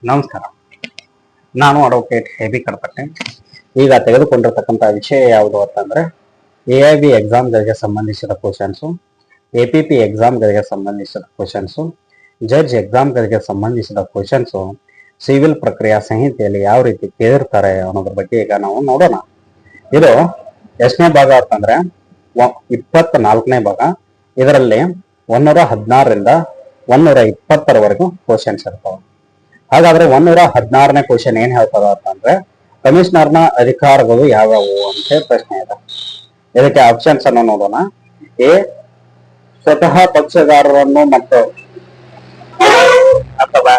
ನಮಸ್ಕಾರ. ನಾನು ಅಡ್ವೊಕೇಟ್ ಹೇಬಿ ಕಡಪಟ್ಟೆ. ಈಗ ತೆಗೆದುಕೊಂಡಿರ್ತಕ್ಕಂಥ ವಿಷಯ ಯಾವುದು ಅಂತಂದ್ರೆ AIB ಎಕ್ಸಾಮ್ಗಳಿಗೆ ಸಂಬಂಧಿಸಿದ ಕ್ವಶನ್ಸು, APP ಎಕ್ಸಾಮ್ಗಳಿಗೆ ಸಂಬಂಧಿಸಿದ ಕ್ವಶನ್ಸು, ಜಡ್ಜ್ ಎಕ್ಸಾಮ್ಗಳಿಗೆ ಸಂಬಂಧಿಸಿದ ಕ್ವಶನ್ಸು, ಸಿವಿಲ್ ಪ್ರಕ್ರಿಯಾ ಸಂಹಿತೆಯಲ್ಲಿ ಯಾವ ರೀತಿ ಕೇಳಿರ್ತಾರೆ ಅನ್ನೋದ್ರ ಬಗ್ಗೆ ಈಗ ನಾವು ನೋಡೋಣ. ಇದು ಎಷ್ಟನೇ ಭಾಗ ಅಂತಂದ್ರೆ 24ನೇ ಭಾಗ. ಇದರಲ್ಲಿ 116ರಿಂದ 120ರವರೆಗೂ ಕ್ವಶನ್ಸ್ ಇರ್ತಾವೆ. ಹಾಗಾದ್ರೆ 116ನೇ ಕ್ವಶನ್ ಏನ್ ಹೇಳ್ತದ ಅಂತಂದ್ರೆ ಕಮಿಷನರ್ನ ಅಧಿಕಾರಗಳು ಯಾವ್ಯಾವು ಅಂತ ಪ್ರಶ್ನೆ ಇದೆ. ಇದಕ್ಕೆ ಆಪ್ಷನ್ಸ್ ಅನ್ನು ನೋಡೋಣ. ಎ, ಸ್ವತಃ ಪಕ್ಷಗಾರರನ್ನು ಮತ್ತು ಅಥವಾ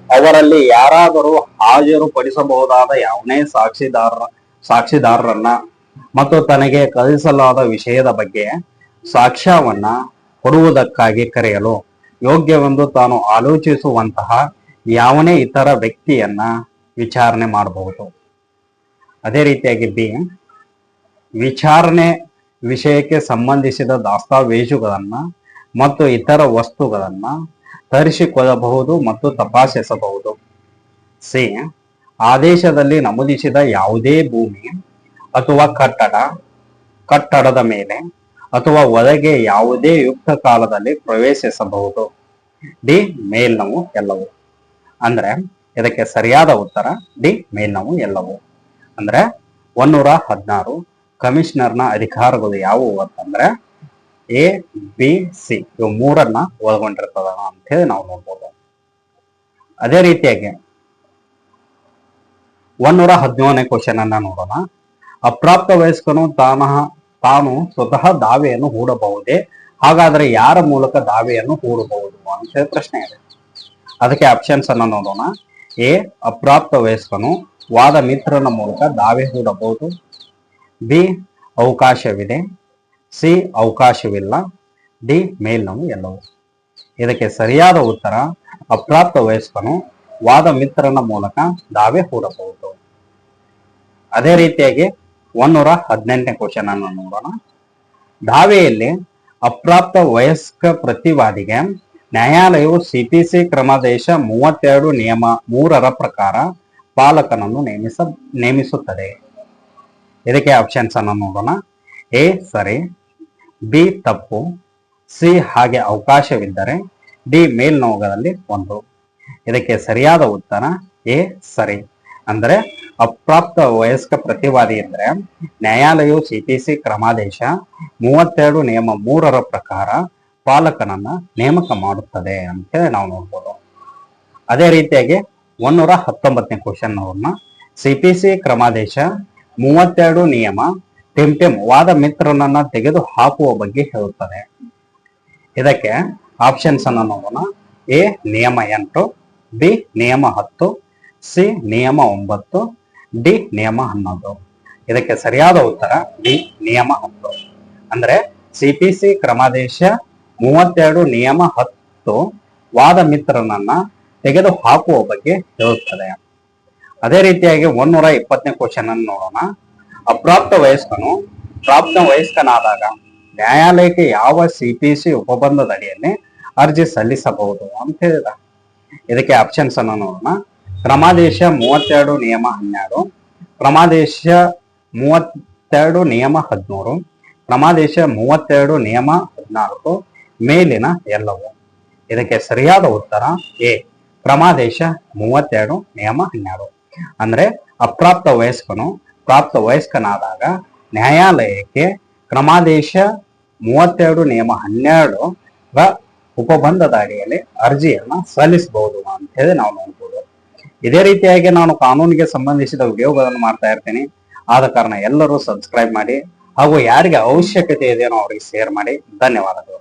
ಅವರಲ್ಲಿ ಯಾರಾದರೂ ಹಾಜರುಪಡಿಸಬಹುದಾದ ಯಾವುದೇ ಸಾಕ್ಷಿದಾರರನ್ನ ಮತ್ತು ತನಗೆ ಕಳಿಸಲಾದ ವಿಷಯದ ಬಗ್ಗೆ ಸಾಕ್ಷ್ಯವನ್ನ ಕೊಡುವುದಕ್ಕಾಗಿ ಕರೆಯಲು ಯೋಗ್ಯವೆಂದು ತಾನು ಆಲೋಚಿಸುವಂತಹ ಯಾವನೇ ಇತರ ವ್ಯಕ್ತಿಯನ್ನ ವಿಚಾರಣೆ ಮಾಡಬಹುದು. ಅದೇ ರೀತಿಯಾಗಿ ಬಿ, ವಿಚಾರಣೆ ವಿಷಯಕ್ಕೆ ಸಂಬಂಧಿಸಿದ ದಾಸ್ತಾವೇಜುಗಳನ್ನ ಮತ್ತು ಇತರ ವಸ್ತುಗಳನ್ನ ತರಿಸಿಕೊಳ್ಳಬಹುದು ಮತ್ತು ತಪಾಸಿಸಬಹುದು. ಸಿ, ಆದೇಶದಲ್ಲಿ ನಮೂದಿಸಿದ ಯಾವುದೇ ಭೂಮಿ ಅಥವಾ ಕಟ್ಟಡದ ಮೇಲೆ ಅಥವಾ ಒಳಗೆ ಯಾವುದೇ ಯುಕ್ತ ಕಾಲದಲ್ಲಿ ಪ್ರವೇಶಿಸಬಹುದು. ಡಿ, ಮೇಲ್ನವು ಎಲ್ಲವೂ. ಅಂದ್ರೆ ಇದಕ್ಕೆ ಸರಿಯಾದ ಉತ್ತರ ಡಿ, ಮೇಲ್ನವು ಎಲ್ಲವೂ. ಅಂದ್ರೆ 116 ಕಮಿಷನರ್ನ ಅಧಿಕಾರಗಳು ಯಾವುವು ಅಂತಂದ್ರೆ ಎ, ಬಿ, ಸಿ ಇವು ಮೂರನ್ನ ಒಳಗೊಂಡಿರ್ತದ ಅಂತ ಹೇಳಿ ನಾವು ನೋಡ್ಬೋದು. ಅದೇ ರೀತಿಯಾಗಿ 117ನೇ ಕ್ವಶನ್ ಅನ್ನ ನೋಡೋಣ. ಅಪ್ರಾಪ್ತ ವಯಸ್ಕನು ತಾನು ಸ್ವತಃ ದಾವೆಯನ್ನು ಹೂಡಬಹುದೇ? ಹಾಗಾದ್ರೆ ಯಾರ ಮೂಲಕ ದಾವೆಯನ್ನು ಹೂಡಬಹುದು ಅಂತ ಹೇಳಿ ಪ್ರಶ್ನೆ ಇದೆ. ಅದಕ್ಕೆ ಆಪ್ಷನ್ಸ್ ಅನ್ನ ನೋಡೋಣ. ಎ, ಅಪ್ರಾಪ್ತ ವಯಸ್ಕನು ವಾದ ಮಿತ್ರನ ಮೂಲಕ ದಾವೆ ಹೂಡಬಹುದು. ಬಿ, ಅವಕಾಶವಿದೆ. ಸಿ, ಅವಕಾಶವಿಲ್ಲ. ಡಿ, ಮೇಲ್ನವು ಎಲ್ಲವೂ. ಇದಕ್ಕೆ ಸರಿಯಾದ ಉತ್ತರ ಅಪ್ರಾಪ್ತ ವಯಸ್ಕನು ವಾದ ಮಿತ್ರನ ಮೂಲಕ ದಾವೆ ಹೂಡಬಹುದು. ಅದೇ ರೀತಿಯಾಗಿ 118ನೇ ಕ್ವಶನ್ ಅನ್ನು ನೋಡೋಣ. ದಾವೆಯಲ್ಲಿ ಅಪ್ರಾಪ್ತ ವಯಸ್ಕ ಪ್ರತಿವಾದಿಗೆ ನ್ಯಾಯಾಲಯವು CPC ಕ್ರಮಾದೇಶ 32 ನಿಯಮ 3ರ ಪ್ರಕಾರ ಪಾಲಕನನ್ನು ನೇಮಿಸುತ್ತದೆ. ಇದಕ್ಕೆ ಆಪ್ಷನ್ಸ್ ಅನ್ನು ನೋಡೋಣ. ಎ, ಸರಿ. ಬಿ, ತಪ್ಪು. ಸಿ, ಹಾಗೆ ಅವಕಾಶವಿದ್ದರೆ. ಡಿ, ಮೇಲ್ನೋಗದಲ್ಲಿ ಒಂದು. ಇದಕ್ಕೆ ಸರಿಯಾದ ಉತ್ತರ ಎ, ಸರಿ. ಅಂದ್ರೆ ಅಪ್ರಾಪ್ತ ವಯಸ್ಕ ಪ್ರತಿವಾದಿ ಇದ್ರೆ ನ್ಯಾಯಾಲಯವು CPC ಕ್ರಮಾದೇಶ 32 ನಿಯಮ 3ರ ಪ್ರಕಾರ ಪಾಲಕನನ್ನ ನೇಮಕ ಮಾಡುತ್ತದೆ ಅಂತ ಹೇಳಿ ನಾವು ನೋಡ್ಬೋದು. ಅದೇ ರೀತಿಯಾಗಿ 119ನೇ ಕ್ವಶನ್ ಅವ್ರನ್ನ CPC ಕ್ರಮಾದೇಶ 32 ನಿಯಮ ಟೆಂಟೆಮ್ ವಾದ ಮಿತ್ರನನ್ನ ತೆಗೆದು ಹಾಕುವ ಬಗ್ಗೆ ಹೇಳುತ್ತದೆ. ಇದಕ್ಕೆ ಆಪ್ಷನ್ಸ್ ಅನ್ನ ನೋಡೋಣ. ಎ, ನಿಯಮ 8. ಬಿ, ನಿಯಮ 10. ಸಿ, ನಿಯಮ 9. ಡಿ, ನಿಯಮ 11. ಇದಕ್ಕೆ ಸರಿಯಾದ ಉತ್ತರ ಡಿ, ನಿಯಮ 10. ಅಂದ್ರೆ CPC ಕ್ರಮಾದೇಶ 32 ನಿಯಮ 10 ವಾದ ಮಿತ್ರನನ್ನ ತೆಗೆದು ಹಾಕುವ ಬಗ್ಗೆ ಹೇಳುತ್ತದೆ. ಅದೇ ರೀತಿಯಾಗಿ 120ನೇ ಕ್ವಶನ್ ಅನ್ನು ನೋಡೋಣ. ಅಪ್ರಾಪ್ತ ವಯಸ್ಕನು ಪ್ರಾಪ್ತ ವಯಸ್ಕನಾದಾಗ ನ್ಯಾಯಾಲಯಕ್ಕೆ ಯಾವ CPC ಉಪಬಂಧದ ಅಡಿಯಲ್ಲಿ ಅರ್ಜಿ ಸಲ್ಲಿಸಬಹುದು ಅಂತ ಹೇಳಿದ. ಇದಕ್ಕೆ ಆಪ್ಷನ್ಸ್ ಅನ್ನು ನೋಡೋಣ. ಕ್ರಮಾದೇಶ 32 ನಿಯಮ 12, ಕ್ರಮಾದೇಶ 32 ನಿಯಮ 13, ಕ್ರಮಾದೇಶ 32 ನಿಯಮ 14, ಮೇಲಿನ ಎಲ್ಲವೂ. ಇದಕ್ಕೆ ಸರಿಯಾದ ಉತ್ತರ ಎ, ಕ್ರಮಾದೇಶ 32 ನಿಯಮ 12. ಅಂದ್ರೆ ಅಪ್ರಾಪ್ತ ವಯಸ್ಕನು ಪ್ರಾಪ್ತ ವಯಸ್ಕನಾದಾಗ ನ್ಯಾಯಾಲಯಕ್ಕೆ ಕ್ರಮಾದೇಶ 32 ನಿಯಮ 12 ಉಪಬಂಧದ ಅಡಿಯಲ್ಲಿ ಅರ್ಜಿಯನ್ನ ಸಲ್ಲಿಸಬಹುದು ಅಂತ ಹೇಳಿ ನಾವು ನೋಡ್ಬೋದು. ಇದೇ ರೀತಿಯಾಗಿ ನಾನು ಕಾನೂನಿಗೆ ಸಂಬಂಧಿಸಿದ ವಿಡಿಯೋಗಳನ್ನು ಮಾಡ್ತಾ ಇರ್ತೀನಿ. ಆದ ಕಾರಣ ಎಲ್ಲರೂ ಸಬ್ಸ್ಕ್ರೈಬ್ ಮಾಡಿ ಹಾಗೂ ಯಾರಿಗೆ ಅವಶ್ಯಕತೆ ಇದೆಯೋ ಅವರಿಗೆ ಶೇರ್ ಮಾಡಿ. ಧನ್ಯವಾದಗಳು.